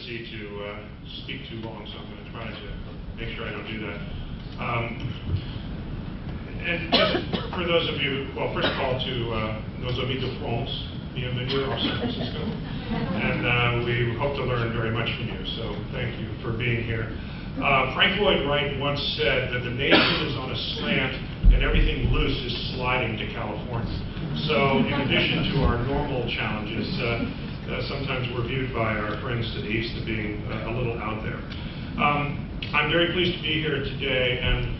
tendency to speak too long, so I'm going to try to make sure I don't do that. And just for those of you, well, first of all, to nos amis de France, bienvenue à San Francisco. And we hope to learn very much from you, so thank you for being here. Frank Lloyd Wright once said that the nation is on a slant and everything loose is sliding to California. So in addition to our normal challenges, sometimes we're viewed by our friends to the east as being a little out there. I'm very pleased to be here today, and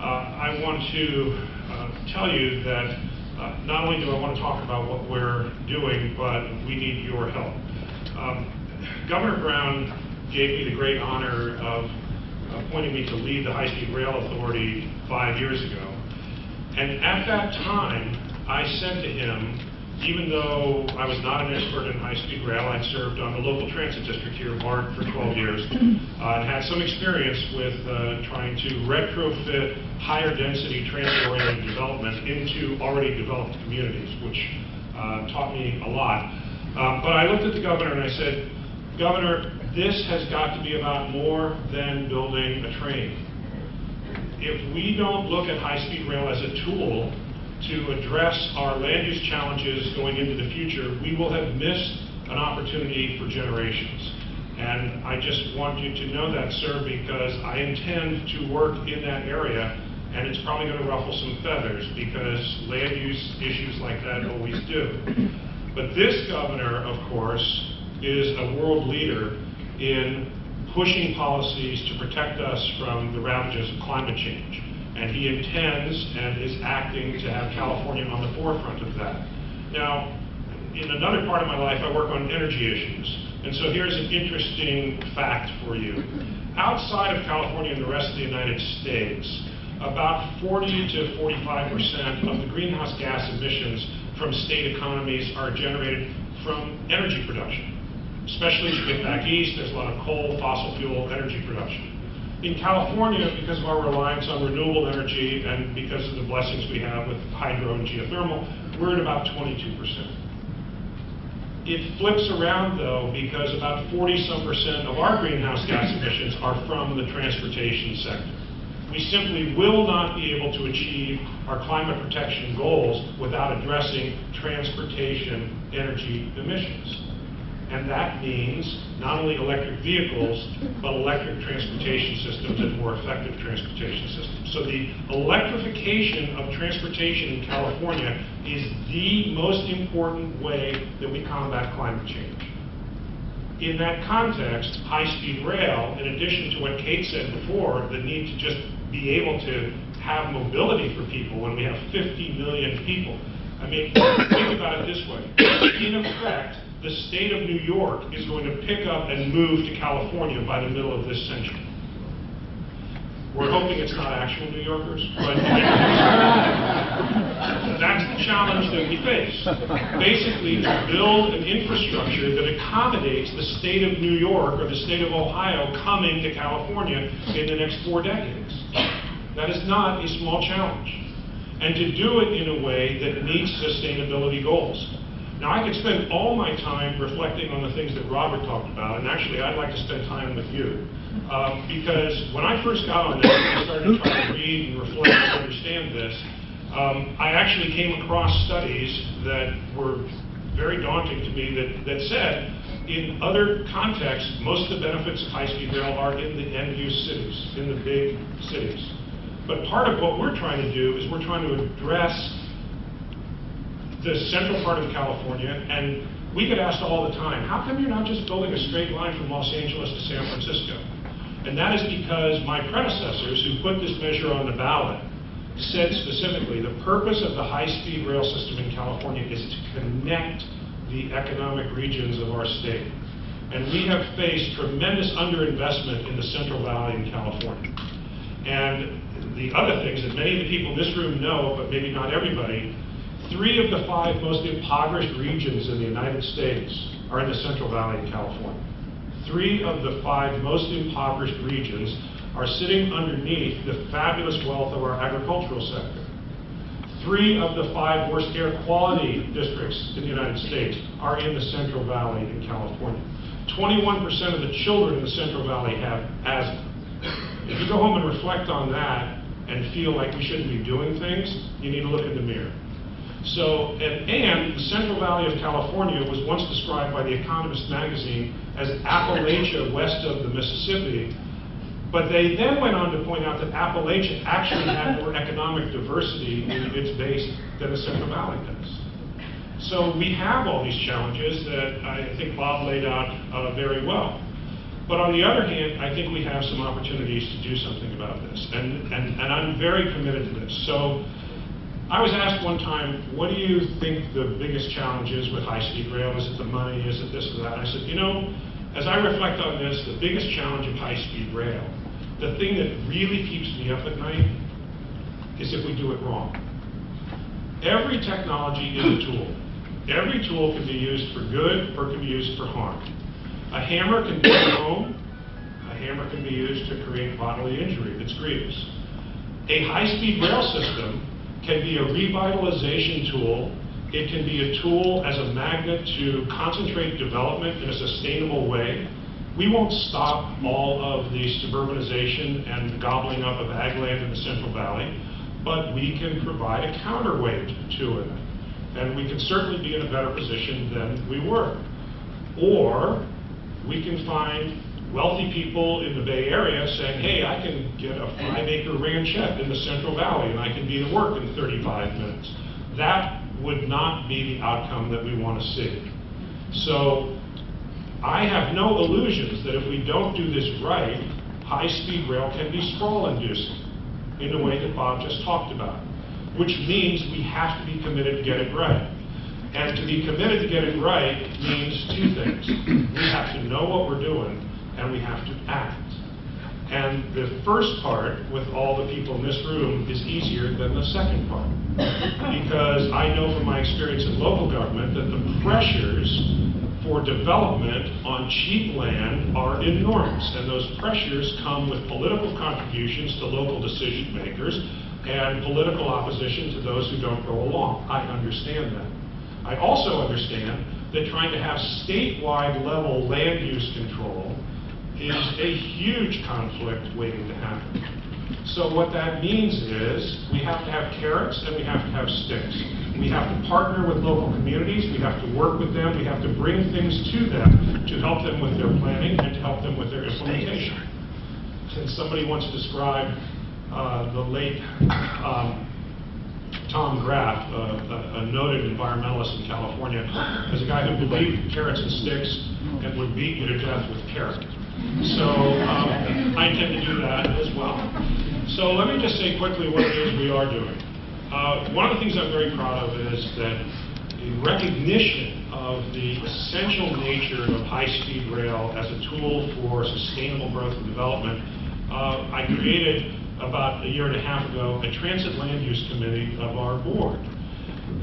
I want to tell you that not only do I want to talk about what we're doing, but we need your help. Governor Brown gave me the great honor of appointing me to lead the High-Speed Rail Authority 5 years ago. And at that time, I said to him, even though I was not an expert in high-speed rail, I'd served on the local transit district here, BART, for 12 years, and had some experience with trying to retrofit higher density transit-oriented development into already developed communities, which taught me a lot. But I looked at the governor and I said, Governor, this has got to be about more than building a train. If we don't look at high-speed rail as a tool to address our land use challenges going into the future, we will have missed an opportunity for generations. And I just want you to know that, sir, because I intend to work in that area, and it's probably going to ruffle some feathers because land use issues like that always do. But this governor, of course, is a world leader in pushing policies to protect us from the ravages of climate change. And he intends and is acting to have California on the forefront of that. Now, in another part of my life, I work on energy issues. And so here's an interesting fact for you. Outside of California and the rest of the United States, about 40 to 45% of the greenhouse gas emissions from state economies are generated from energy production. Especially as you get back east, there's a lot of coal, fossil fuel energy production. In California, because of our reliance on renewable energy and because of the blessings we have with hydro and geothermal, we're at about 22%. It flips around, though, because about 40-some% of our greenhouse gas emissions are from the transportation sector. We simply will not be able to achieve our climate protection goals without addressing transportation energy emissions. And that means not only electric vehicles, but electric transportation systems and more effective transportation systems. So the electrification of transportation in California is the most important way that we combat climate change. In that context, high-speed rail, in addition to what Kate said before, the need to just be able to have mobility for people when we have 50 million people. I mean, think about it this way. In effect, the state of New York is going to pick up and move to California by the middle of this century. We're hoping it's not actual New Yorkers, but that's the challenge that we face. Basically, to build an infrastructure that accommodates the state of New York or the state of Ohio coming to California in the next 4 decades. That is not a small challenge. And to do it in a way that meets sustainability goals. Now, I could spend all my time reflecting on the things that Robert talked about, and actually I'd like to spend time with you. Because when I first got on this, I started to try to read and reflect and understand this, I actually came across studies that were very daunting to me that said, in other contexts, most of the benefits of high-speed rail are in the end-use cities, in the big cities. But part of what we're trying to do is we're trying to address the central part of California, and we get asked all the time, how come you're not just building a straight line from Los Angeles to San Francisco? And that is because my predecessors who put this measure on the ballot said specifically the purpose of the high-speed rail system in California is to connect the economic regions of our state. And we have faced tremendous underinvestment in the Central Valley in California. And the other things that many of the people in this room know, but maybe not everybody, 3 of the 5 most impoverished regions in the United States are in the Central Valley in California. 3 of the 5 most impoverished regions are sitting underneath the fabulous wealth of our agricultural sector. 3 of the 5 worst air quality districts in the United States are in the Central Valley in California. 21% of the children in the Central Valley have asthma. If you go home and reflect on that and feel like we shouldn't be doing things, you need to look in the mirror. So, and the Central Valley of California was once described by The Economist magazine as Appalachia west of the Mississippi, but they then went on to point out that Appalachia actually had more economic diversity in its base than the Central Valley does. So we have all these challenges that I think Bob laid out very well. But on the other hand, I think we have some opportunities to do something about this, and I'm very committed to this. So I was asked one time, what do you think the biggest challenge is with high-speed rail? Is it the money? Is it this or that? And I said, you know, as I reflect on this, the biggest challenge of high-speed rail, the thing that really keeps me up at night, is if we do it wrong. Every technology is a tool. Every tool can be used for good or can be used for harm. A hammer can be at home. A hammer can be used to create bodily injury that's grievous. A high-speed rail system can be a revitalization tool. It can be a tool as a magnet to concentrate development in a sustainable way. We won't stop all of the suburbanization and the gobbling up of ag land in the Central Valley, but we can provide a counterweight to it. And we can certainly be in a better position than we were. Or we can find wealthy people in the Bay Area saying, hey, I can get a 5-acre ranchette in the Central Valley and I can be to work in 35 minutes. That would not be the outcome that we want to see. So I have no illusions that if we don't do this right, high-speed rail can be sprawl-inducing in the way that Bob just talked about, which means we have to be committed to get it right. And to be committed to get it right means two things. We have to know what we're doing, and we have to act. And the first part, with all the people in this room, is easier than the second part. Because I know from my experience in local government that the pressures for development on cheap land are enormous. And those pressures come with political contributions to local decision makers and political opposition to those who don't go along. I understand that. I also understand that trying to have statewide level land use control is a huge conflict waiting to happen. So what that means is we have to have carrots and we have to have sticks. We have to partner with local communities, we have to work with them, we have to bring things to them to help them with their planning and to help them with their implementation. Since somebody once described the late Tom Graff, a noted environmentalist in California, as a guy who believed carrots and sticks and would beat you to death with carrot. So I intend to do that as well. So let me just say quickly what it is we are doing. One of the things I'm very proud of is that the recognition of the essential nature of high-speed rail as a tool for sustainable growth and development. I created about a year and a half ago a transit land use committee of our board.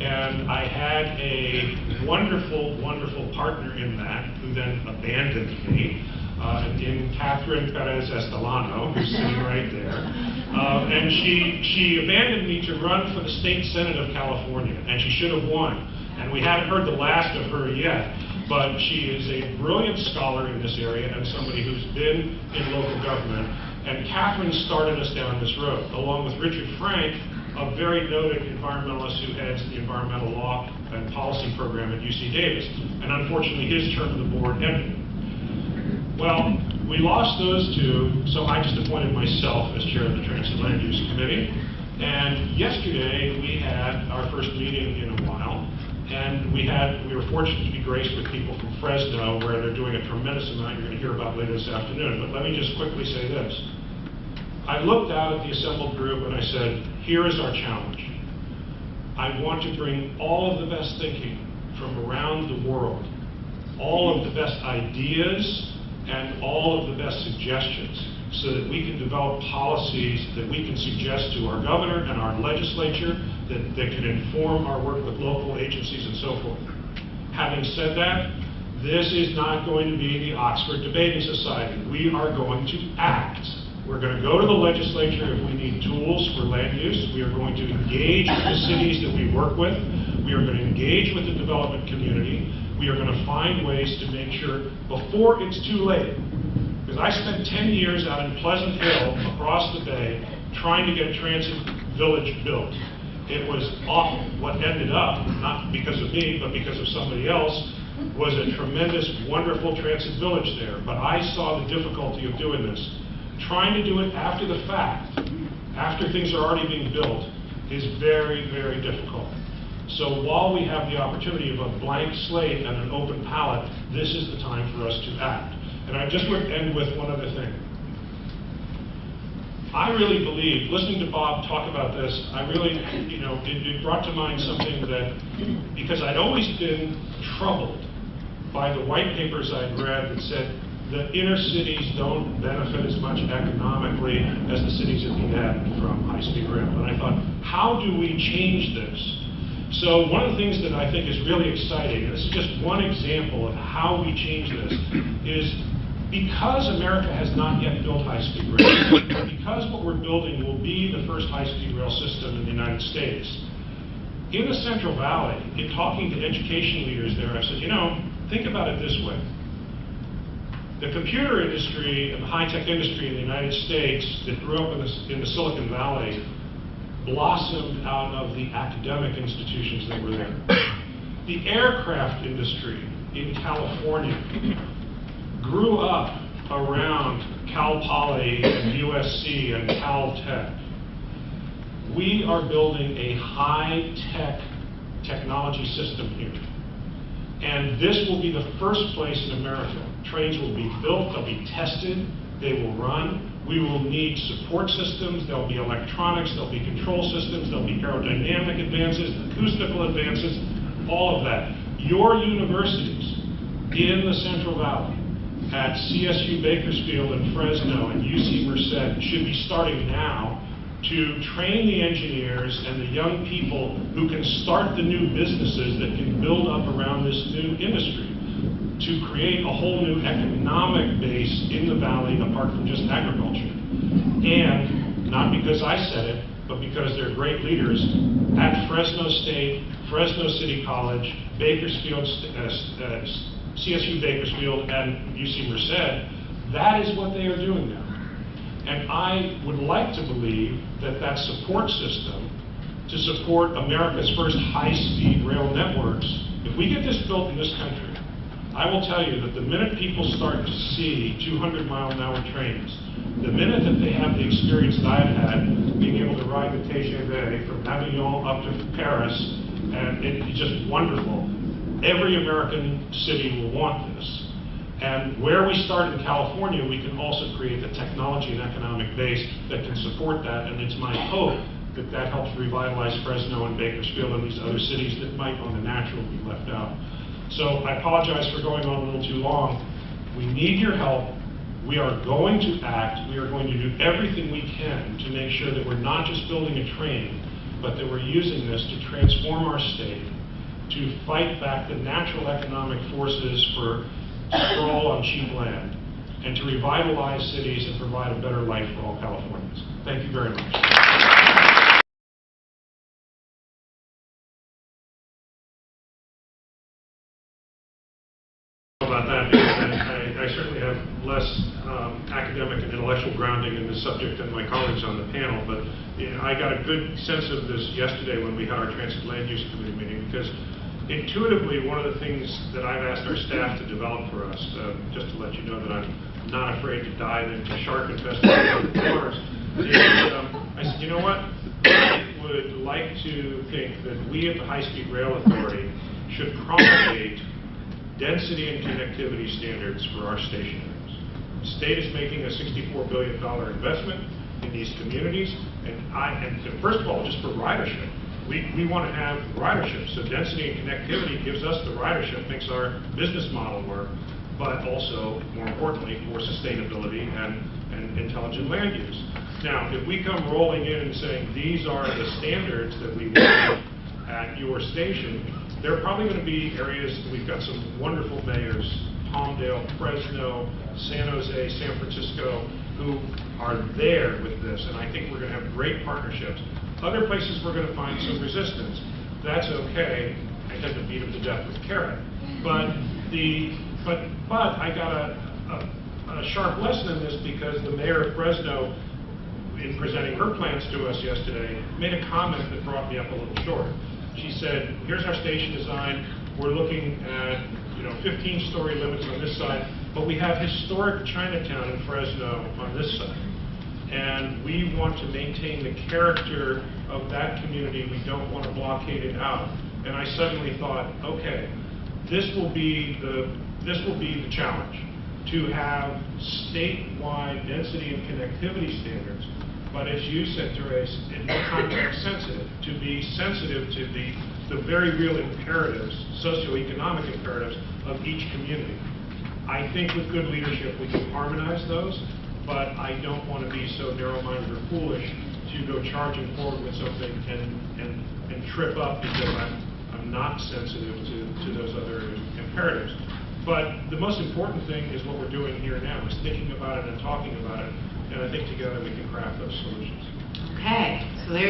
And I had a wonderful, wonderful partner in that who then abandoned me, in Catherine Perez Estelano, who's sitting right there. And she abandoned me to run for the state senate of California, and she should have won. And we haven't heard the last of her yet, but she is a brilliant scholar in this area and somebody who's been in local government. And Catherine started us down this road, along with Richard Frank, a very noted environmentalist who heads the environmental law and policy program at UC Davis. And unfortunately, his term of the board ended. Well, we lost those two, so I just appointed myself as chair of the Transit Land Use Committee. And yesterday, we had our first meeting in a while. And we were fortunate to be graced with people from Fresno, where they're doing a tremendous amount you're going to hear about later this afternoon. But let me just quickly say this. I looked out at the assembled group and I said, here is our challenge. I want to bring all of the best thinking from around the world, all of the best ideas and all of the best suggestions, so that we can develop policies that we can suggest to our governor and our legislature that can inform our work with local agencies and so forth. Having said that, this is not going to be the Oxford Debating Society. We are going to act. We're going to go to the legislature if we need tools for land use. We are going to engage with the cities that we work with. We are going to engage with the development community. We are going to find ways to make sure before it's too late. Because I spent 10 years out in Pleasant Hill across the bay trying to get a transit village built. It was awful. What ended up, not because of me, but because of somebody else, was a tremendous, wonderful transit village there. But I saw the difficulty of doing this. Trying to do it after the fact, after things are already being built, is very, very difficult. So while we have the opportunity of a blank slate and an open palette, this is the time for us to act. And I just would end with one other thing. I really believe, listening to Bob talk about this, I really, it brought to mind something that, because I'd always been troubled by the white papers I'd read that said the inner cities don't benefit as much economically as the cities at the end from high-speed rail. And I thought, how do we change this? So one of the things that I think is really exciting, and this is just one example of how we change this, is because America has not yet built high-speed rail, because what we're building will be the first high-speed rail system in the United States, in the Central Valley, in talking to education leaders there, I said, think about it this way. The computer industry and the high-tech industry in the United States that grew up in the Silicon Valley blossomed out of the academic institutions that were there. The aircraft industry in California grew up around Cal Poly and USC and Caltech. We are building a high-tech technology system here. And this will be the first place in America. Trains will be built, they'll be tested, they will run. We will need support systems, there'll be electronics, there'll be control systems, there'll be aerodynamic advances, acoustical advances, all of that. Your universities in the Central Valley, at CSU Bakersfield and Fresno and UC Merced, should be starting now to train the engineers and the young people who can start the new businesses that can build up around this new industry to create a whole new economic base in the valley apart from just agriculture. And not because I said it, but because they're great leaders at Fresno State, Fresno City College, Bakersfield, CSU Bakersfield, and UC Merced. That is what they are doing now. And I would like to believe that that support system to support America's first high-speed rail networks, if we get this built in this country, I will tell you that the minute people start to see 200-mile-an-hour trains, the minute that they have the experience that I've had, being able to ride the TGV from Avignon up to Paris, and it's just wonderful. Every American city will want this. And where we start in California, we can also create the technology and economic base that can support that, and it's my hope that that helps revitalize Fresno and Bakersfield and these other cities that might on the natural be left out. So I apologize for going on a little too long. We need your help. We are going to act. We are going to do everything we can to make sure that we're not just building a train, but that we're using this to transform our state, to fight back the natural economic forces for sprawl on cheap land, and to revitalize cities and provide a better life for all Californians. Thank you very much. About that, because I certainly have less academic and intellectual grounding in this subject than my colleagues on the panel, but I got a good sense of this yesterday when we had our Transit Land Use Committee meeting, because intuitively, one of the things that I've asked our staff to develop for us, just to let you know that I'm not afraid to dive into shark-infested waters, is I said, you know what? I would like to think that we at the High-Speed Rail Authority should promulgate density and connectivity standards for our station areas. The state is making a $64 billion investment in these communities, and first of all, just for ridership. We want to have ridership, so density and connectivity gives us the ridership, makes our business model work, but also, more importantly, for sustainability and intelligent land use. Now, if we come rolling in and saying, these are the standards that we want at your station, there are probably going to be areas, we've got some wonderful mayors, Palmdale, Fresno, San Jose, San Francisco, who are there with this, and I think we're going to have great partnerships. Other places we're going to find some resistance. that's okay. I tend to beat them to death with carrot. But I got a sharp lesson in this because the mayor of Fresno, in presenting her plans to us yesterday, made a comment that brought me up a little short. She said, here's our station design. We're looking at 15-story limits on this side, but we have historic Chinatown in Fresno on this side. And we want to maintain the character of that community. We don't want to blockade it out. And I suddenly thought, okay, this will be the challenge, to have statewide density and connectivity standards. But as you said, Therese, it's context sensitive, to be sensitive to the very real imperatives, socioeconomic imperatives of each community. I think with good leadership we can harmonize those, but I don't want to be so narrow-minded or foolish to go charging forward with something and trip up because I'm not sensitive to those other imperatives. But the most important thing is what we're doing here now, is thinking about it and talking about it, and I think together we can craft those solutions. Okay, so there